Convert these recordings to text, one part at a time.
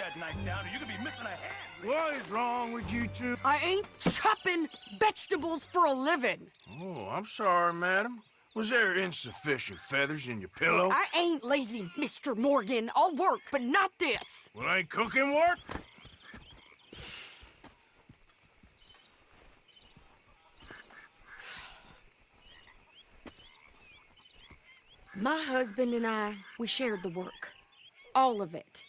that knife down or you could be missing a hand. What is wrong with you two? I ain't chopping vegetables for a living. Oh, I'm sorry, madam. Was there insufficient feathers in your pillow? I ain't lazy, Mr. Morgan. I'll work, but not this. Well, ain't cooking work? My husband and I, we shared the work. All of it.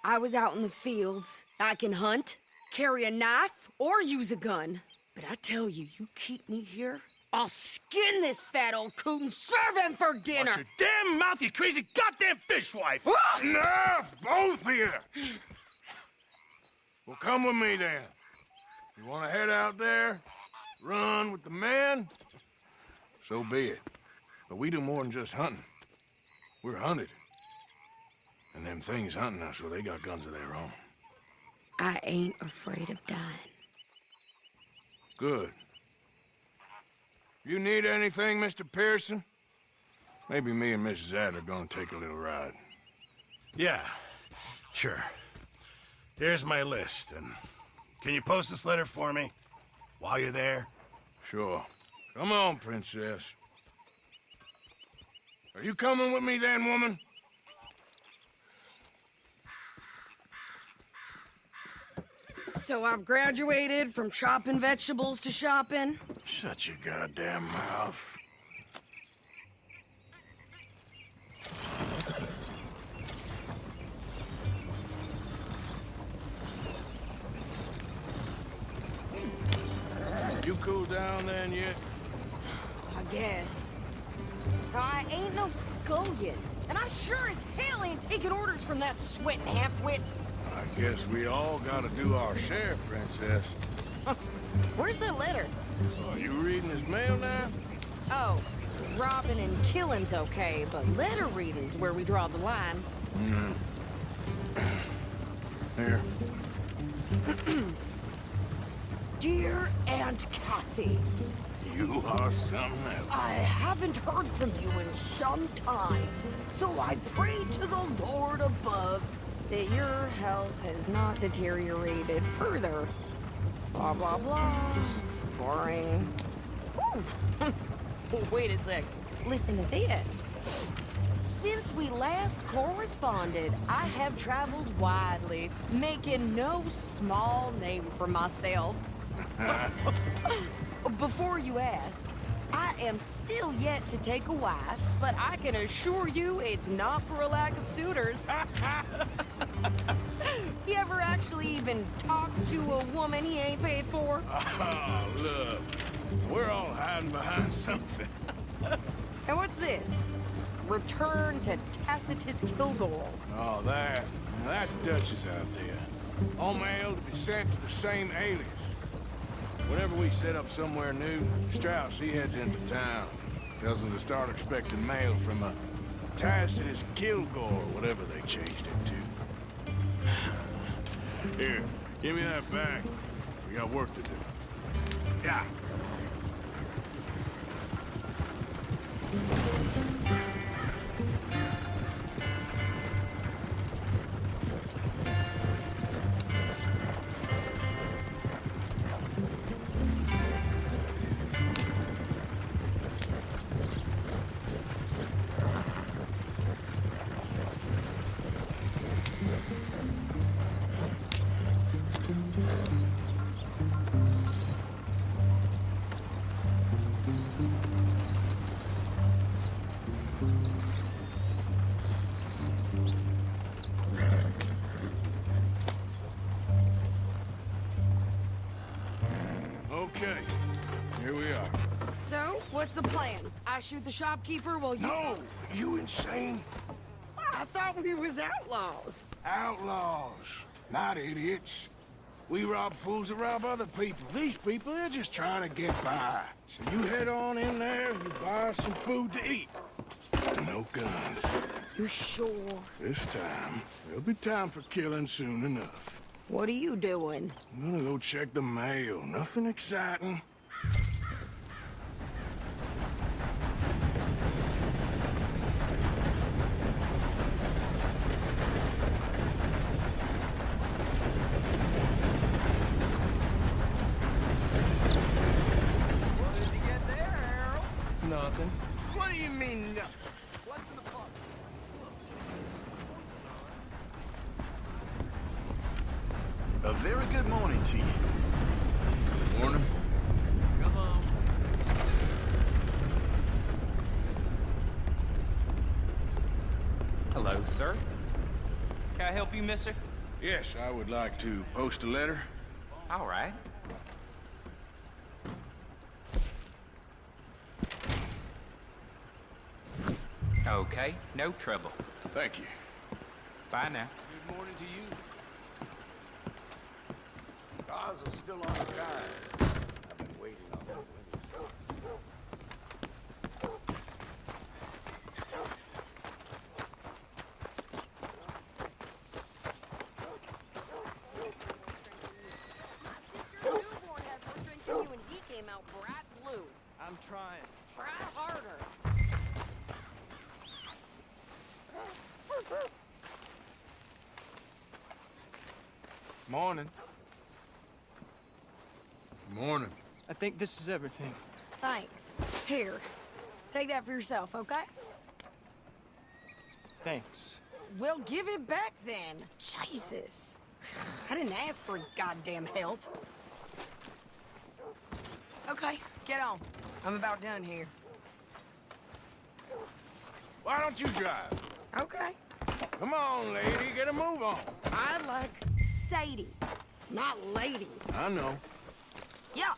I was out in the fields. I can hunt, carry a knife, or use a gun. But I tell you, you keep me here, I'll skin this fat old coot and serve him for dinner. Watch your damn mouth, you crazy goddamn fishwife! Enough, both of you! Well, come with me then. You want to head out there, run with the men? So be it. But we do more than just hunting. We're hunted. And them things hunting us, well, they got guns of their own. I ain't afraid of dying. Good. You need anything, Mr. Pearson? Maybe me and Mrs. Adler gonna take a little ride. Yeah, sure. Here's my list, and can you post this letter for me while you're there? Sure. Come on, Princess. Are you coming with me then, woman? So I've graduated from chopping vegetables to shopping. Shut your goddamn mouth. You cooled down then yet? I guess. I ain't no scullion, and I sure as hell ain't taking orders from that sweating half-wit. I guess we all gotta do our share, Princess. Where's that letter? Oh, you reading his mail now? Oh, robbing and killing's okay, but letter reading's where we draw the line. Here. Dear Aunt Kathy, You are something else. I haven't heard from you in some time, so I pray to the Lord above that your health has not deteriorated further. Blah, blah, blah. It's boring. Ooh. Wait a sec. Listen to this. Since we last corresponded, I have traveled widely, making no small name for myself. Before you ask, I am still yet to take a wife, but I can assure you it's not for a lack of suitors. You ever actually even talked to a woman he ain't paid for? Oh, look. We're all hiding behind something. And what's this? Return to Tacitus Kilgore. Oh, that's Dutch's idea. All mail to be sent to the same alias. Whenever we set up somewhere new, Strauss, he heads into town. Tells them to start expecting mail from a Tacitus Kilgore, whatever they changed it to. Here, give me that back. We got work to do. Yeah. Okay, here we are. So, what's the plan? I shoot the shopkeeper while you... No! You insane? I thought we was outlaws. Outlaws, not idiots. We rob fools that rob other people. These people, they're just trying to get by. So you head on in there and you buy some food to eat. No guns. You sure? This time, there'll be time for killing soon enough. What are you doing? I'm gonna go check the mail. Nothing exciting. sir. Can I help you, mister? Yes, I would like to post a letter. All right. Okay, no trouble. Thank you. Bye now. Good morning to you. Cars are still on the drive. I've been waiting on them. Your newborn has more strength than you, and he came out bright blue. I'm trying. Try harder. Morning. Morning. I think this is everything. Thanks. Here, take that for yourself, okay? Thanks. Well, give it back then. Jesus. I didn't ask for his goddamn help. Okay, get on. I'm about done here. Why don't you drive? Okay. Come on, lady, get a move on. I like Sadie, not lady. I know. Yeah,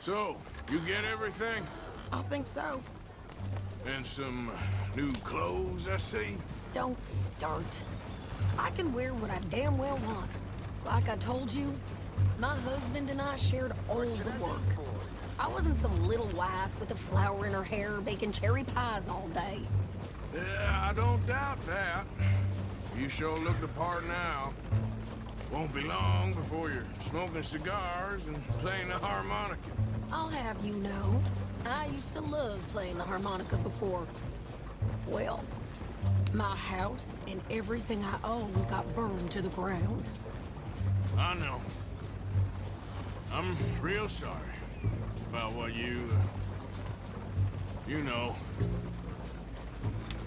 So, you get everything? I think so. And some new clothes, I see. Don't start. I can wear what I damn well want. Like I told you, my husband and I shared all the work. I wasn't some little wife with a flower in her hair baking cherry pies all day. Yeah, I don't doubt that. You sure look the part now. Won't be long before you're smoking cigars and playing the harmonica. I'll have you know, I used to love playing the harmonica before. Well, my house and everything I own got burned to the ground. I know. I'm real sorry about what you know.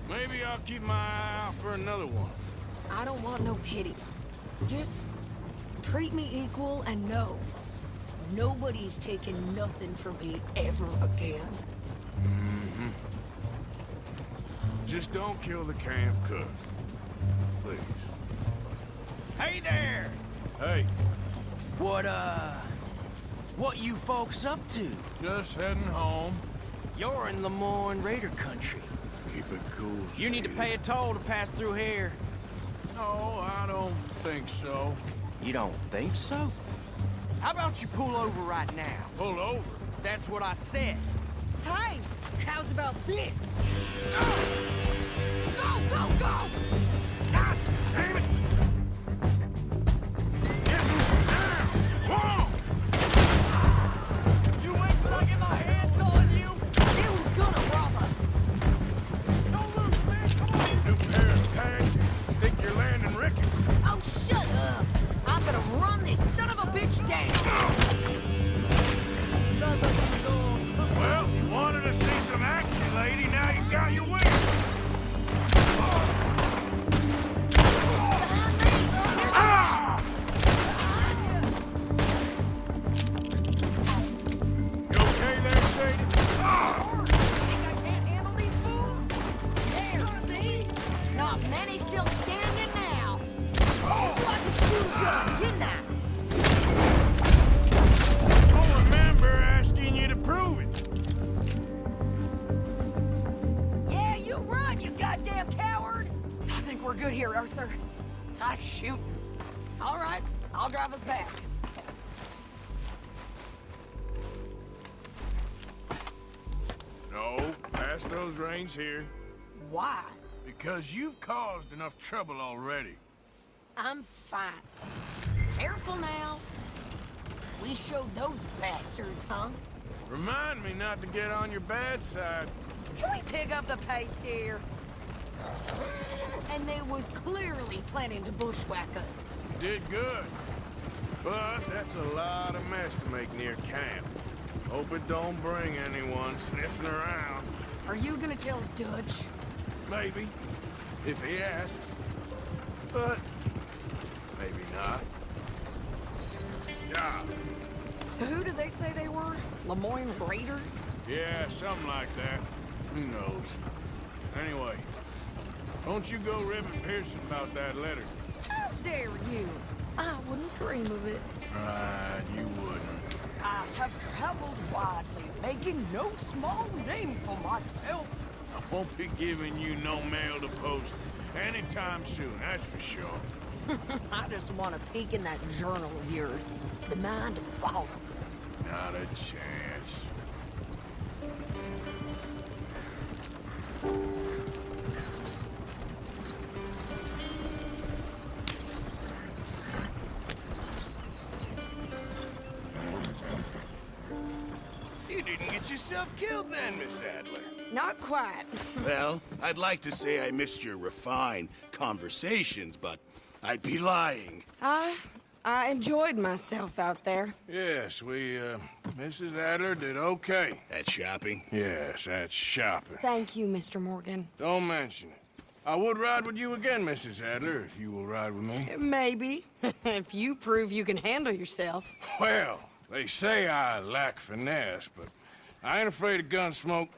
Maybe I'll keep my eye out for another one. I don't want no pity. Just treat me equal and know nobody's taking nothing from me ever again. Just don't kill the camp cook. Please. Hey there! Hey, What you folks up to? just heading home. You're in Lemoyne Raider country. Keep it cool. You need to sweetie. pay a toll to pass through here. No, I don't think so. You don't think so? How about you pull over right now? Pull over. That's what I said. Hey, how's about this? Go, go, go! God damn it! Get moving now! Come on! You wait till I get my hands on you! He was gonna rob us. Don't lose, man! Come on! New pair of tags. Think you're landing Ricketts. Oh, shut up! I'm gonna run this son of a bitch down! Well, you wanted to see some action, lady. Now you got your wish. Behind me! Ah! You okay there, Sadie? Ah! Think I can't handle these fools? There, see? Not many still standing now. It's like a true gun, didn't I? Don't remember asking you to prove it. Yeah, you run, you goddamn coward! I think we're good here, Arthur. Nice shooting. All right, I'll drive us back. No, pass those reins here. Why? Because you've caused enough trouble already. I'm fine. Careful now. We showed those bastards, huh? Remind me not to get on your bad side. Can we pick up the pace here? And they was clearly planning to bushwhack us. You did good. But that's a lot of mess to make near camp. Hope it don't bring anyone sniffing around. Are you gonna tell Dutch? Maybe, if he asks. But maybe not. Yeah, So who did they say they were? Lemoyne Raiders? yeah, something like that. Who knows? Anyway, Don't you go ribbing Pearson about that letter. How dare you? I wouldn't dream of it. Right, you wouldn't. I have traveled widely, making no small name for myself. I won't be giving you no mail to post anytime soon, that's for sure. I just want to peek in that journal of yours. The mind boggles. Not a chance. You didn't get yourself killed then, Miss Adler. Not quite. Well, I'd like to say I missed your refined conversations, but I'd be lying. I enjoyed myself out there. Yes, Mrs. Adler did okay. That shopping? Yes, that's shopping. Thank you, Mr. Morgan. Don't mention it. I would ride with you again, Mrs. Adler, if you will ride with me. Maybe. If you prove you can handle yourself. Well, they say I lack finesse, but I ain't afraid of gun smoke.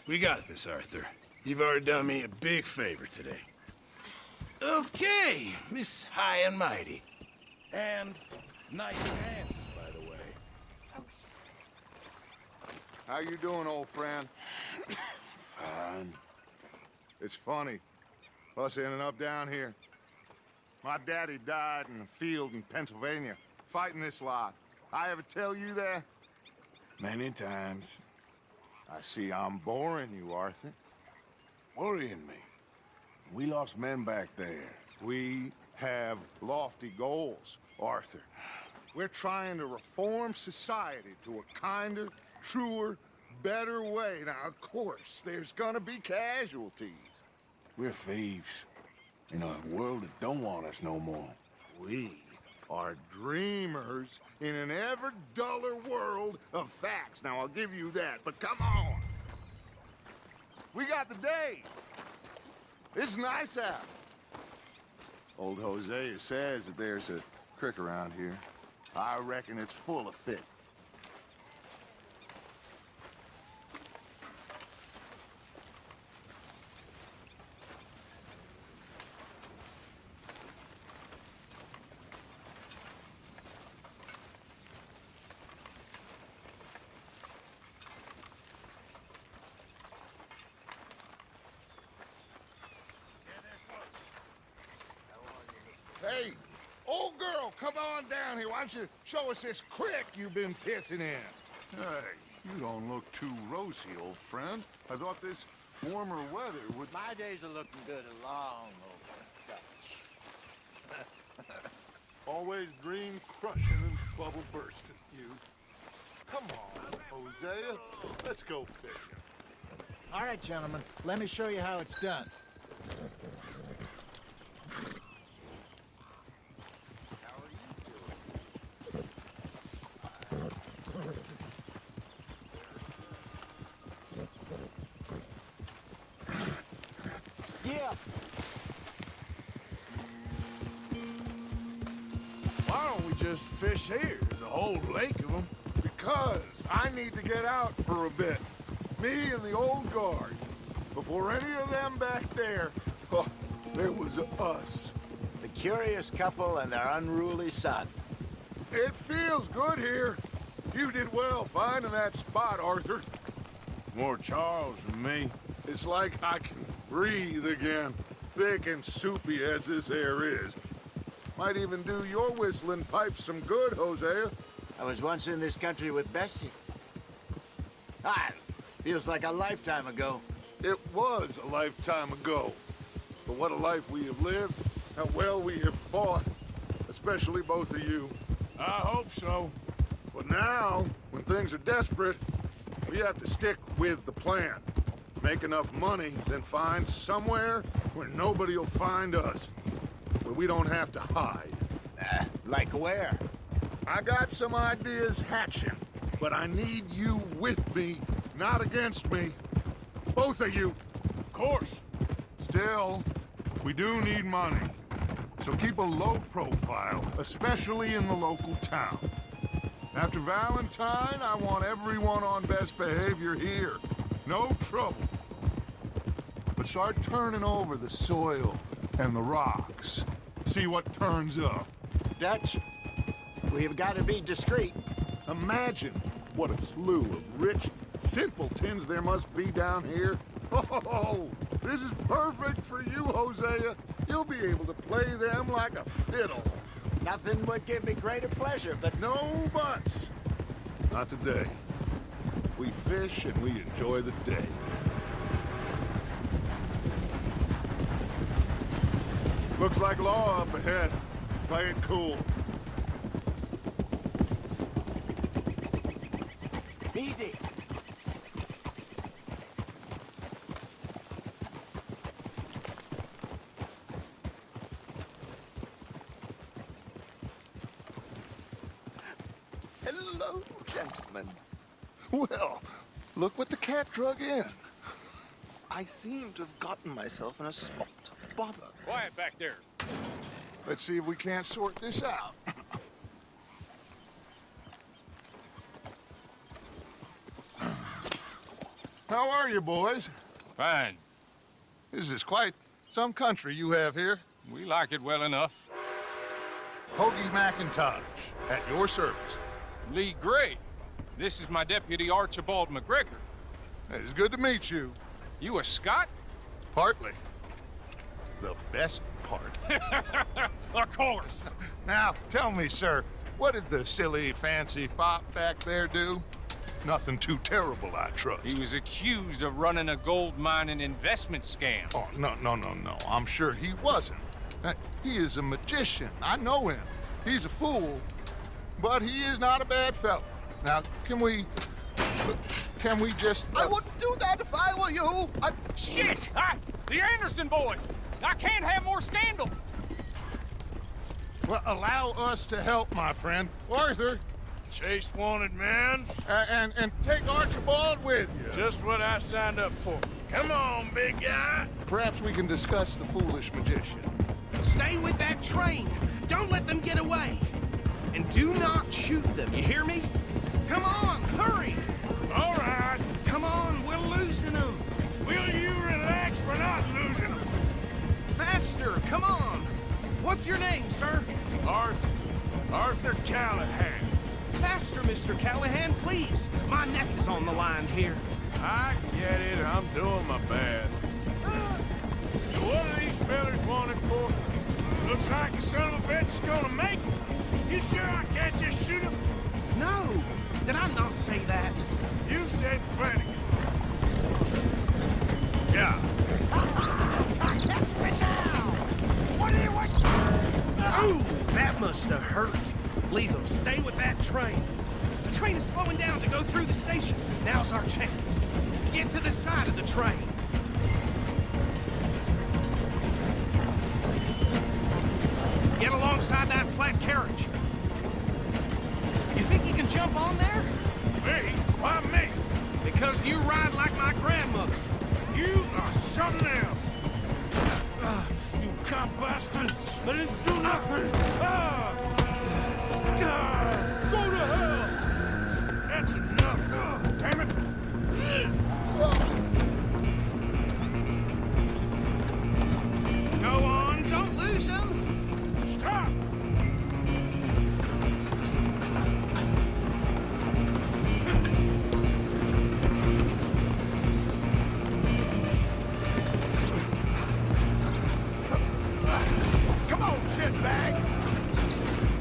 We got this, Arthur. You've already done me a big favor today. Okay, Miss High and Mighty. And nice pants, by the way. How you doing, old friend? Fine. It's funny, us ending up down here. My daddy died in a field in Pennsylvania, fighting this lot. I ever tell you that? Many times. I see I'm boring you, Arthur. Worrying me. We lost men back there. We have lofty goals, Arthur. We're trying to reform society to a kinder, truer, better way. Now, of course, there's gonna be casualties. We're thieves. In a world that don't want us no more. We are dreamers in an ever duller world of facts. Now, I'll give you that, but come on. We got the day. It's nice out. Old Hosea says that there's a creek around here. I reckon it's full of fish. Hey, old girl, come on down here. Why don't you show us this creek you've been pissing in? Hey, you don't look too rosy, old friend. I thought this warmer weather would... My days are looking good along over Dutch. Always dream crushing and bubble bursting, you. Come on, Hosea. Let's go fishing. All right, gentlemen, let me show you how it's done. Yeah. Why don't we just fish here? There's a whole lake of them. Because I need to get out for a bit. Me and the old guard. Before any of them back there, oh, there was us. The curious couple and their unruly son. It feels good here. You did well finding that spot, Arthur. More Charles than me. It's like I can breathe again, thick and soupy as this air is. Might even do your whistling pipes some good, Hosea. I was once in this country with Bessie. Feels like a lifetime ago. It was a lifetime ago. But what a life we have lived, how well we have fought, especially both of you. I hope so. But now, when things are desperate, we have to stick with the plan. Make enough money, then find somewhere where nobody will find us. Where we don't have to hide. Like where? I got some ideas hatching, but I need you with me, not against me. Both of you. Of course. Still, we do need money. So keep a low profile, especially in the local town. After Valentine, I want everyone on best behavior here. No trouble. But but start turning over the soil and the rocks. See what turns up. Dutch, we've got to be discreet. Imagine what a slew of rich simpletons there must be down here. Oh, this is perfect for you, Hosea. You'll be able to play them like a fiddle. Nothing would give me greater pleasure, but No buts. Not today. We fish and we enjoy the day. Looks like law up ahead. Play it cool. easy. Hello, gentlemen. Well, look what the cat drug in. I seem to have gotten myself in a spot of bother. Quiet back there. Let's see if we can't sort this out. How are you, boys? Fine. This is quite some country you have here. We like it well enough. Hoagie McIntosh, at your service. Lee Gray. This is my deputy Archibald McGregor. It's good to meet you. You a Scot? Partly. The best part. Of course. Now, tell me, sir, what did the silly, fancy fop back there do? Nothing too terrible, I trust. He was accused of running a gold mining investment scam. Oh, no. I'm sure he wasn't. He is a magician. I know him. He's a fool, but he is not a bad fellow. Now, can we just... I wouldn't do that if I were you. Shit! The Anderson boys! I can't have more scandal! Well, allow us to help, my friend. Arthur, Chase wanted man. and take Archibald with you. Just what I signed up for. Come on, big guy. Perhaps we can discuss the foolish magician. Stay with that train. Don't let them get away. And do not shoot them, you hear me? Come on, hurry! All right. Come on, we're losing them. Will you relax? We're not losing them. Faster, come on. What's your name, sir? Arthur Callahan. Faster, Mr. Callahan, please. My neck is on the line here. I get it. I'm doing my best. So what are these fellas wanted for? Looks like the son of a bitch is gonna make it. You sure I can't just shoot him? No, did I not say that? You said plenty. Yeah. Ooh, that must have hurt. Leave them. Stay with that train. The train is slowing down to go through the station. Now's our chance. Get to the side of the train. Get alongside that flat carriage. You think you can jump on there? Me? Why me? Because you ride like my grandmother. You are something else. You cop bastard! I didn't do nothing! Go to hell! That's enough! Damn it! Go on, don't lose them. Stop! Come on, shitbag!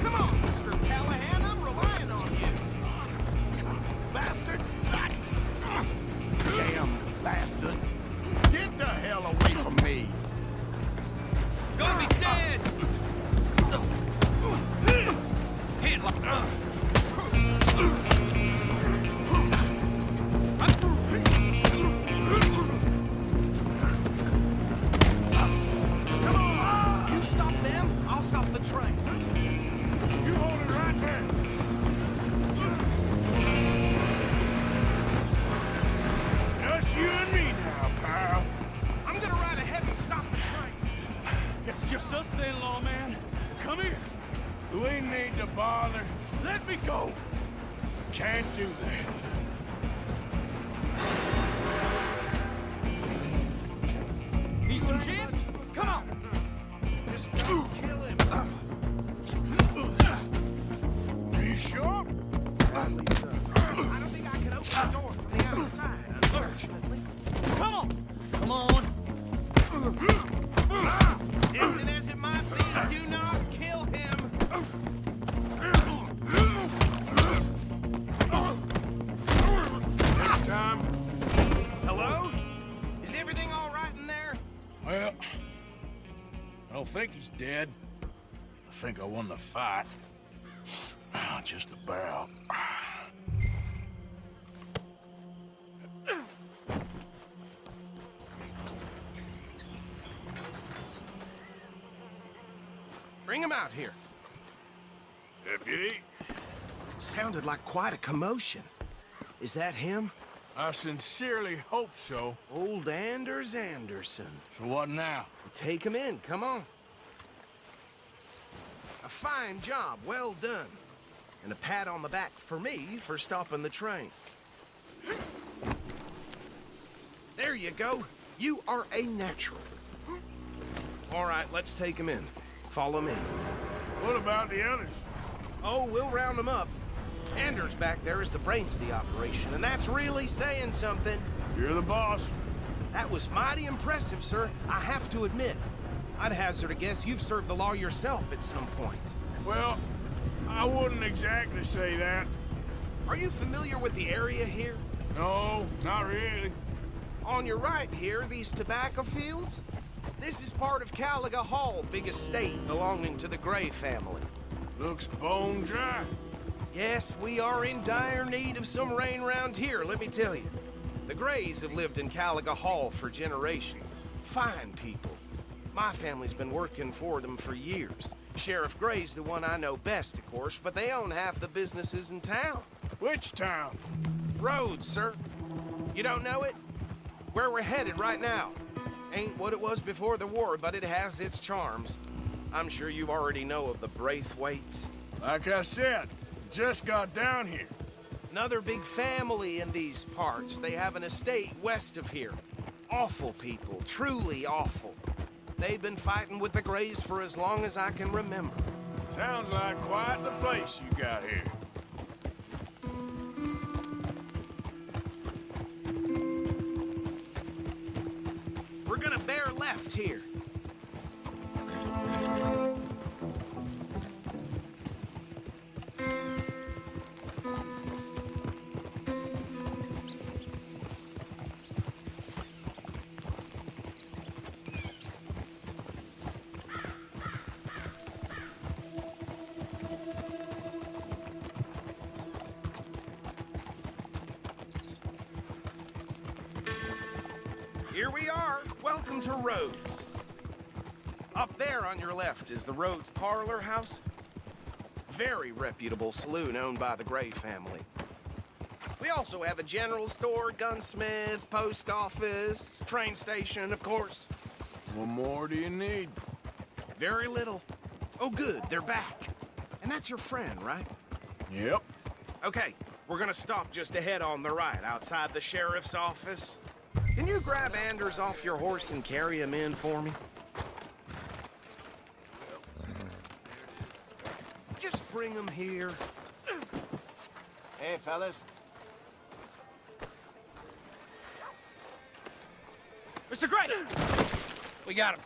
Come on, Mr. Callahan, I'm relying on you. Bastard! Damn bastard. Get the hell away from me! Gonna be dead! Hit like... Come on! You stop them, I'll stop the train. You hold it right there! Just you and me now, pal. I'm gonna ride ahead and stop the train. Guess it's just us then, lawman. Come here. We need to bother. Let me go. Can't do that. Need some chips? Come on. Just don't kill him. Are you sure? I don't think I can open the door from the outside, unfortunately. Come on. Come on. Tempting as it might be, do not kill him. Next time. Hello? Is everything all right in there? Well, I don't think he's dead. I think I won the fight. Just about. Bring him out here. Deputy, Sounded like quite a commotion. Is that him? I sincerely hope so. Old Anders Anderson. So what now? Take him in, come on. A fine job, well done. And a pat on the back for me for stopping the train. There you go. You are a natural. All right, let's take him in. Follow me. What about the others? Oh, we'll round them up. Anders back there is the brains of the operation, and that's really saying something. You're the boss. That was mighty impressive, sir. I have to admit. I'd hazard a guess you've served the law yourself at some point. Well, I wouldn't exactly say that. Are you familiar with the area here? No, not really. On your right here, these tobacco fields? This is part of Caliga Hall, big estate belonging to the Gray family. Looks bone dry. Yes, we are in dire need of some rain round here, let me tell you. The Grays have lived in Caliga Hall for generations. Fine people. My family's been working for them for years. Sheriff Gray's the one I know best, of course, but they own half the businesses in town. Which town? Rhodes, sir. You don't know it? Where we're headed right now. Ain't what it was before the war, but it has its charms. I'm sure you already know of the Braithwaites. Like I said, just got down here. Another big family in these parts. They have an estate west of here. Awful people, truly awful. They've been fighting with the Grays for as long as I can remember. Sounds like quite the place you got here. We're gonna bear left here. Here we are. Welcome to Rhodes. Up there on your left is the Rhodes Parlor House. Very reputable saloon owned by the Gray family. We also have a general store, gunsmith, post office, train station, of course. What more do you need? Very little. Oh, good, they're back. And that's your friend, right? Yep. Okay, we're gonna stop just ahead on the right, outside the sheriff's office. Can you grab Anders off your horse and carry him in for me? Just bring him here. Hey, fellas. Mr. Gray! We got him.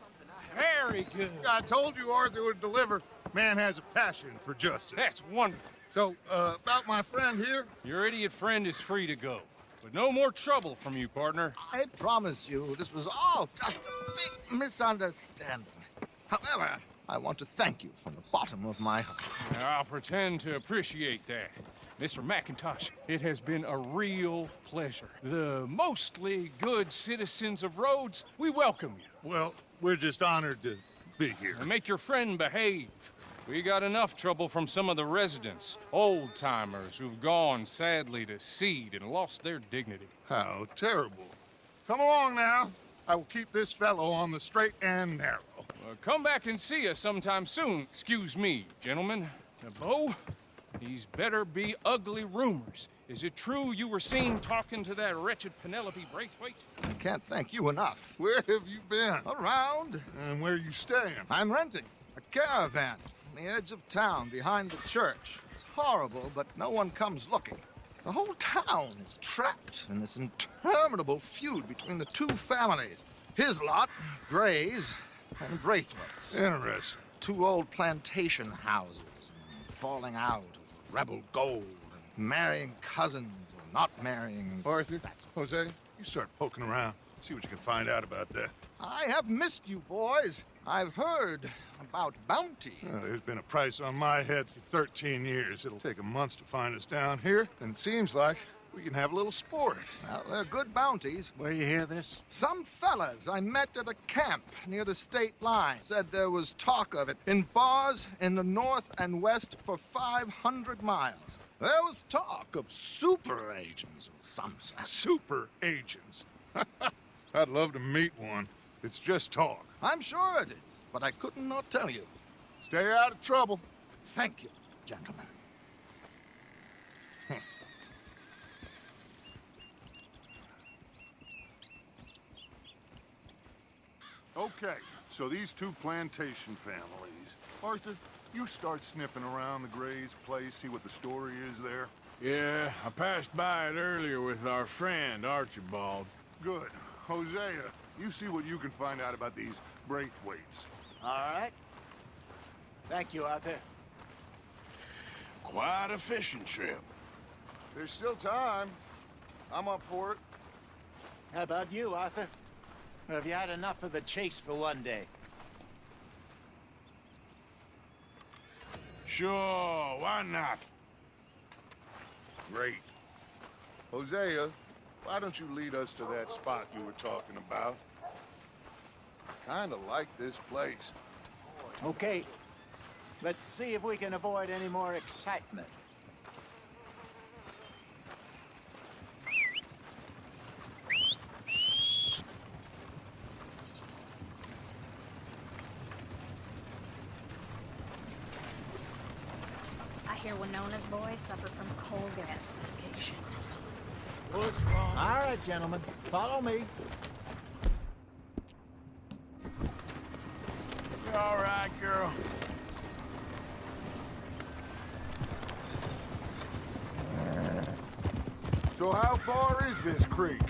Very good. I told you Arthur would deliver. Man has a passion for justice. That's wonderful. So, about my friend here? Your idiot friend is free to go. But no more trouble from you, partner. I promise you, this was all just a big misunderstanding. However, I want to thank you from the bottom of my heart. I'll pretend to appreciate that. Mr. McIntosh, it has been a real pleasure. The mostly good citizens of Rhodes, we welcome you. Well, we're just honored to be here. And make your friend behave. We got enough trouble from some of the residents, old-timers who've gone, sadly, to seed and lost their dignity. How terrible. Come along now. I will keep this fellow on the straight and narrow. Come back and see us sometime soon. Excuse me, gentlemen. Bo, These better be ugly rumors. Is it true you were seen talking to that wretched Penelope Braithwaite? I can't thank you enough. Where have you been? Around. And where you staying? I'm renting a caravan on the edge of town behind the church. It's horrible, but no one comes looking. The whole town is trapped in this interminable feud between the two families. His lot, Gray's, and Braithwaite's. Interesting. Two old plantation houses, falling out of rebel gold, and marrying cousins or not marrying. Arthur, Jose, you start poking around. See what you can find out about that. I have missed you, boys. I've heard about bounty. There's been a price on my head for 13 years. It'll take a month to find us down here, and it seems like we can have a little sport. Well, they're good bounties. Where you hear this? Some fellas I met at a camp near the state line said there was talk of it in bars in the north and west for 500 miles. There was talk of super agents of some sort. Super agents. I'd love to meet one. It's just talk. I'm sure it is, but I couldn't not tell you. Stay out of trouble. Thank you, gentlemen. Okay, so these two plantation families. Arthur, you start sniffing around the Gray's place, see what the story is there. Yeah, I passed by it earlier with our friend, Archibald. Good. Hosea, you see what you can find out about these Braithwaites. All right. Thank you, Arthur. Quite a fishing trip. There's still time. I'm up for it. How about you, Arthur? Or have you had enough of the chase for one day? Sure, why not? Great. Hosea, why don't you lead us to that spot you were talking about? Kinda like this place. Okay. Let's see if we can avoid any more excitement. I hear Winona's boys suffered from coal gas suffocation. What's wrong? All right, gentlemen. Follow me. You all right, girl? So how far is this creek?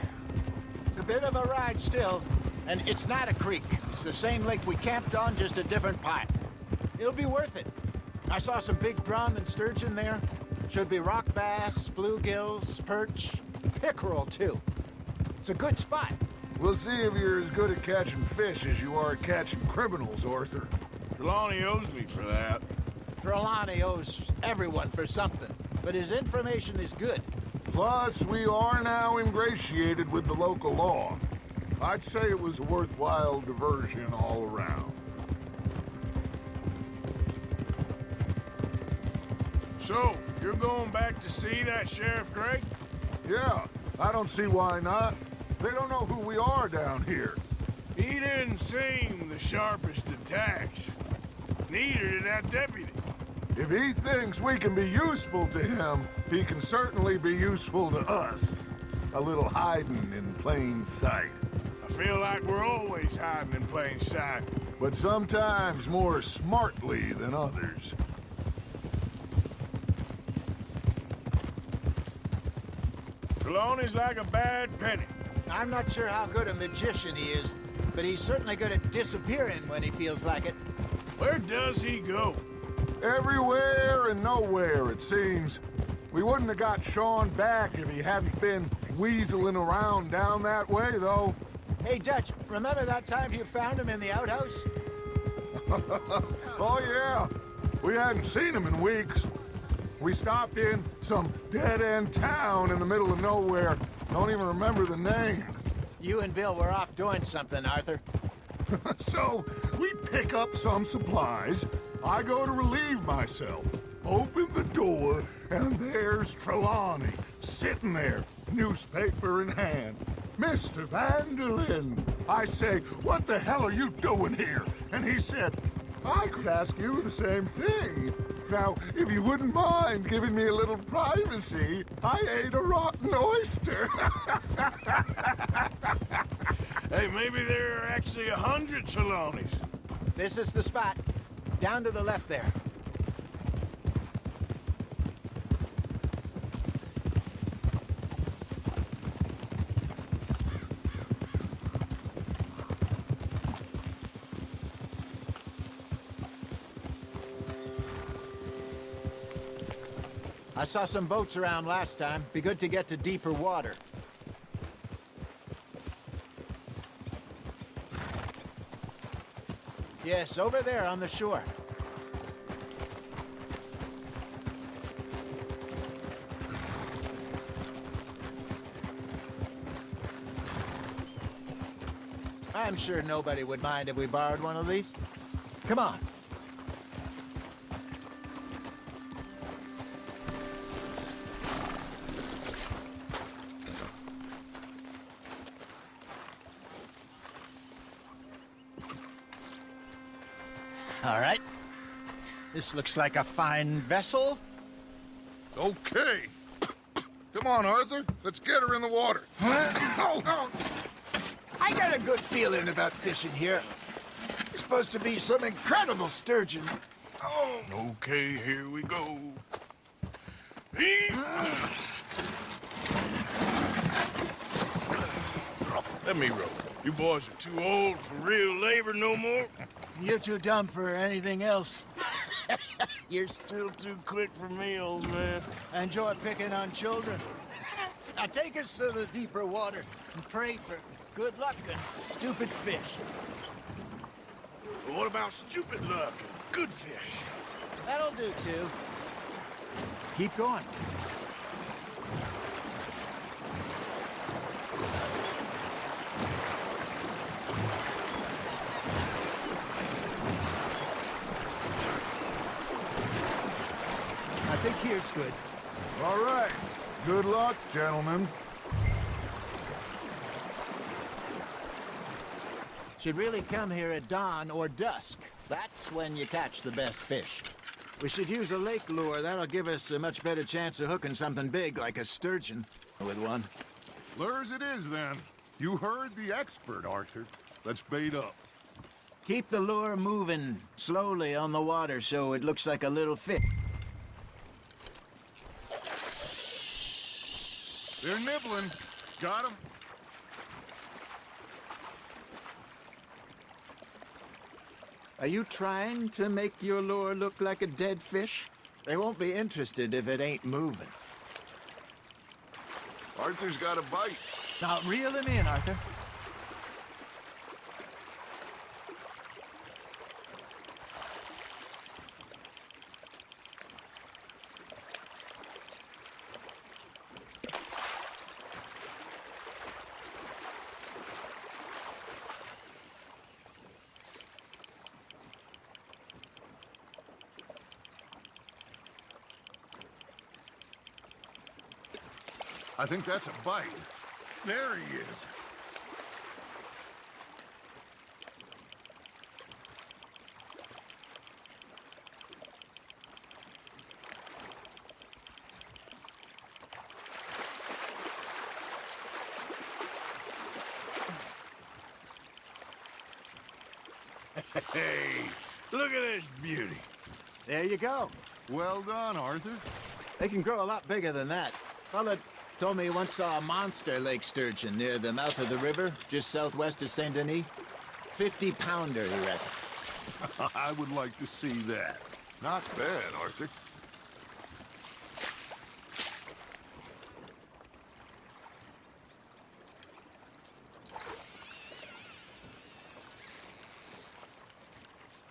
It's a bit of a ride still, and it's not a creek. It's the same lake we camped on, just a different part. It'll be worth it. I saw some big drum and sturgeon there. Should be rock bass, bluegills, perch, pickerel, too. It's a good spot. We'll see if you're as good at catching fish as you are at catching criminals, Arthur. Trelawney owes me for that. Trelawney owes everyone for something, but his information is good. Plus, we are now ingratiated with the local law. I'd say it was a worthwhile diversion all around. So, you're going back to see that Sheriff Gray? Yeah, I don't see why not. They don't know who we are down here. He didn't seem the sharpest attacks. Neither did that deputy. If he thinks we can be useful to him, he can certainly be useful to us. A little hiding in plain sight. I feel like we're always hiding in plain sight. But sometimes more smartly than others. Trelawney's like a bad penny. I'm not sure how good a magician he is, but he's certainly good at disappearing when he feels like it. Where does he go? Everywhere and nowhere, it seems. We wouldn't have got Sean back if he hadn't been weaseling around down that way, though. Hey, Dutch, remember that time you found him in the outhouse? Oh, yeah. We hadn't seen him in weeks. We stopped in some dead-end town in the middle of nowhere. Don't even remember the name. You and Bill were off doing something, Arthur. So, we pick up some supplies. I go to relieve myself. Open the door, and there's Trelawney, sitting there, newspaper in hand. Mr. Vanderlyn. I say, what the hell are you doing here? And he said, I could ask you the same thing. Now, if you wouldn't mind giving me a little privacy, I ate a rotten oyster. Hey, maybe there are actually 100 Trelawneys. This is the spot. Down to the left there. I saw some boats around last time. Be good to get to deeper water. Yes, over there on the shore. I'm sure nobody would mind if we borrowed one of these. Come on. All right. This looks like a fine vessel. Okay. Come on, Arthur. Let's get her in the water. I got a good feeling about fishing here. It's supposed to be some incredible sturgeon. Oh. Okay, here we go. Let me row. You boys are too old for real labor no more. You're too dumb for anything else. You're still too quick for me, old man. Enjoy picking on children. Now take us to the deeper water and pray for good luck and stupid fish. But what about stupid luck and good fish? That'll do, too. Keep going. I think here's good. All right. Good luck, gentlemen. Should really come here at dawn or dusk. That's when you catch the best fish. We should use a lake lure. That'll give us a much better chance of hooking something big like a sturgeon with one. Lures it is, then. You heard the expert, Arthur. Let's bait up. Keep the lure moving slowly on the water so it looks like a little fish. They're nibbling. Got 'em. Are you trying to make your lure look like a dead fish? They won't be interested if it ain't moving. Arthur's got a bite. Now reel him in, Arthur. I think that's a bite. There he is. Hey, look at this beauty. There you go. Well done, Arthur. They can grow a lot bigger than that. Fella told me he once saw a monster lake sturgeon near the mouth of the river, just southwest of Saint Denis. 50-pounder, he reckons. I would like to see that. Not bad, Arthur.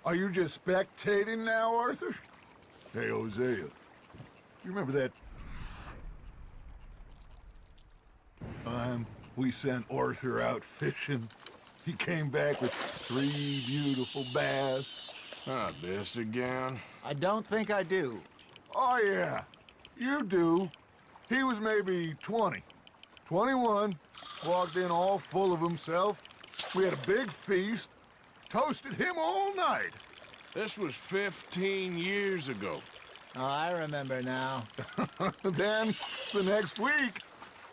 Are you just spectating now, Arthur? Hey, Hosea. You remember that time we sent Arthur out fishing? He came back with 3 beautiful bass. Not this again. I don't think I do. Oh, yeah. You do. He was maybe 20. 21. Walked in all full of himself. We had a big feast. Toasted him all night. This was 15 years ago. Oh, I remember now. Then, the next week,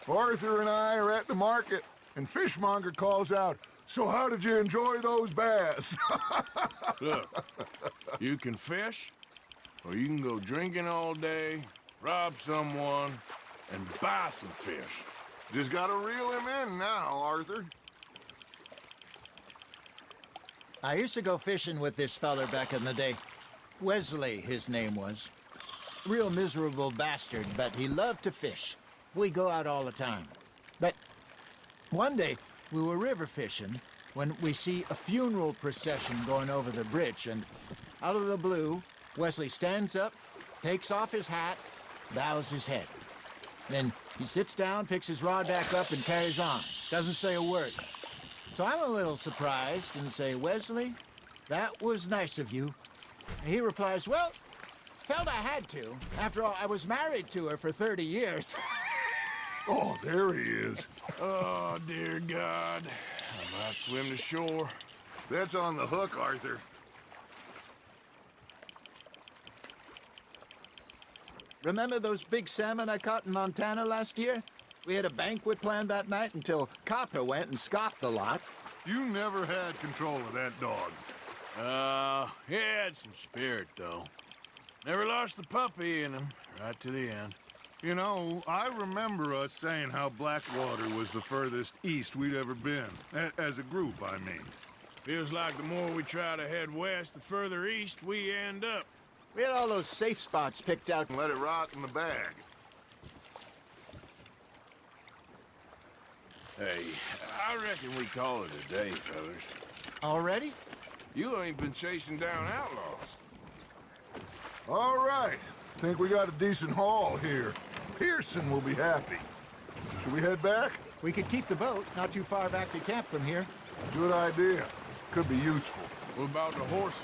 Arthur and I are at the market, and Fishmonger calls out, "So how did you enjoy those bass?" Look, you can fish, or you can go drinking all day, rob someone, and buy some fish. Just gotta reel him in now, Arthur. I used to go fishing with this feller back in the day. Wesley, his name was. Real miserable bastard, but he loved to fish. We'd go out all the time. But one day, we were river fishing when we see a funeral procession going over the bridge, and out of the blue, Wesley stands up, takes off his hat, bows his head. Then he sits down, picks his rod back up, and carries on. Doesn't say a word. So I'm a little surprised and say, "Wesley, that was nice of you." And he replies, "Well, felt I had to. After all, I was married to her for 30 years. Oh, there he is. Oh, dear God. I might swim to shore. That's on the hook, Arthur. Remember those big salmon I caught in Montana last year? We had a banquet planned that night until Copper went and scoffed the lot. You never had control of that dog. He had some spirit, though. Never lost the puppy in him, right to the end. You know, I remember us saying how Blackwater was the furthest east we'd ever been. As a group, I mean. Feels like the more we try to head west, the further east we end up. We had all those safe spots picked out. Let it rot in the bag. Hey, I reckon we call it a day, fellas. Already? You ain't been chasing down outlaws. All right. Think we got a decent haul here. Pearson will be happy. Should we head back? We could keep the boat, not too far back to camp from here. Good idea. Could be useful. What about the horses?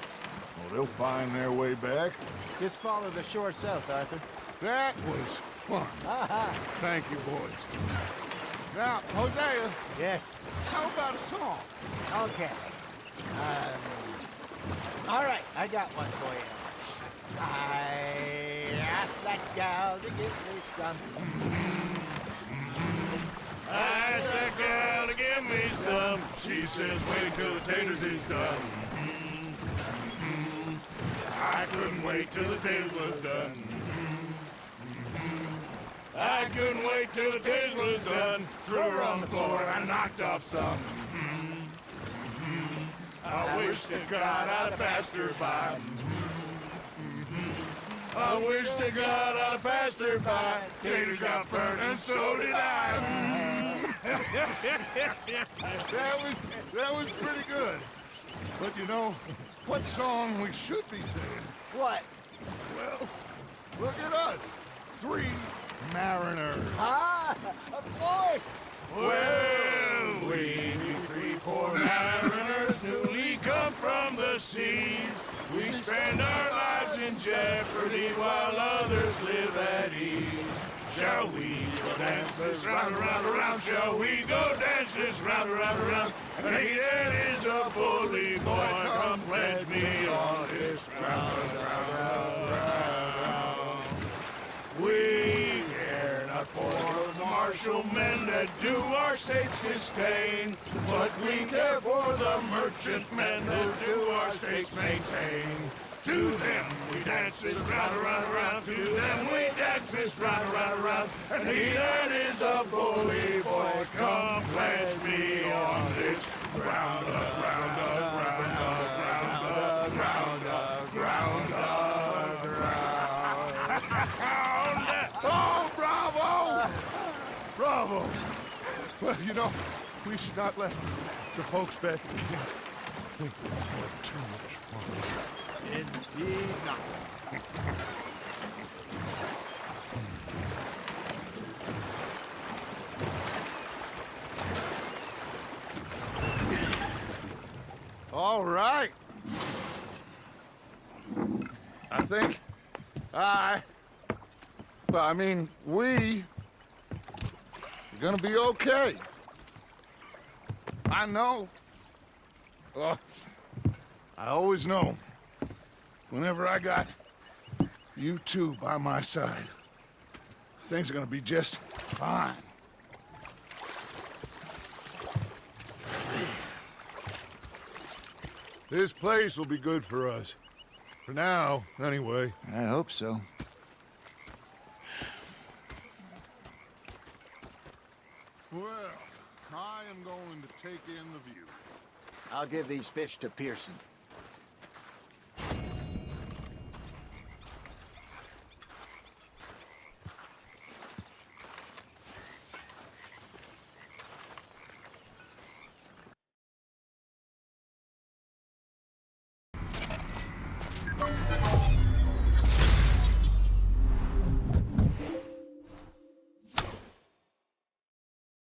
Well, they'll find their way back. Just follow the shore south, Arthur. That was fun. Thank you, boys. Now, Hosea, Yes. how about a song? Okay. All right, I got one for you. I asked that gal to give me some. I asked that gal to give me some. She says, wait till the taters is done. I couldn't wait till the taters was done. I couldn't wait till the taters was done. Threw her on the floor and I knocked off some. I wish to God I'd have passed her by. I wish to God I'd have passed her by. Taters got burned and so did I. That was pretty good. But you know, what song we should be singing? What? Well, look at us. 3 mariners. Ah, of course. Well, we 3 poor mariners newly come from the seas. We spend our lives in jeopardy while others live at ease. Shall we go dance this round, around, around? Shall we go dance this round, around, around? And he that is a bully boy, come pledge me on this ground, round, round. We care not for the martial men that do our state's disdain, but we care for the merchant men who do our state's maintain. To them we dance this round, around, around. To them we dance this round, around, around. And he that is a bully boy, come pledge me on this ground, ground, ground, ground, ground, ground, ground. Oh, bravo! Bravo! Well, you know, we should not let the folks back at camp think that we had too much fun. Indeed not. All right. I think we are gonna be okay. I know. I always know. Whenever I got You two by my side. Things are gonna be just fine. This place will be good for us. For now, anyway. I hope so. Well, I am going to take in the view. I'll give these fish to Pearson.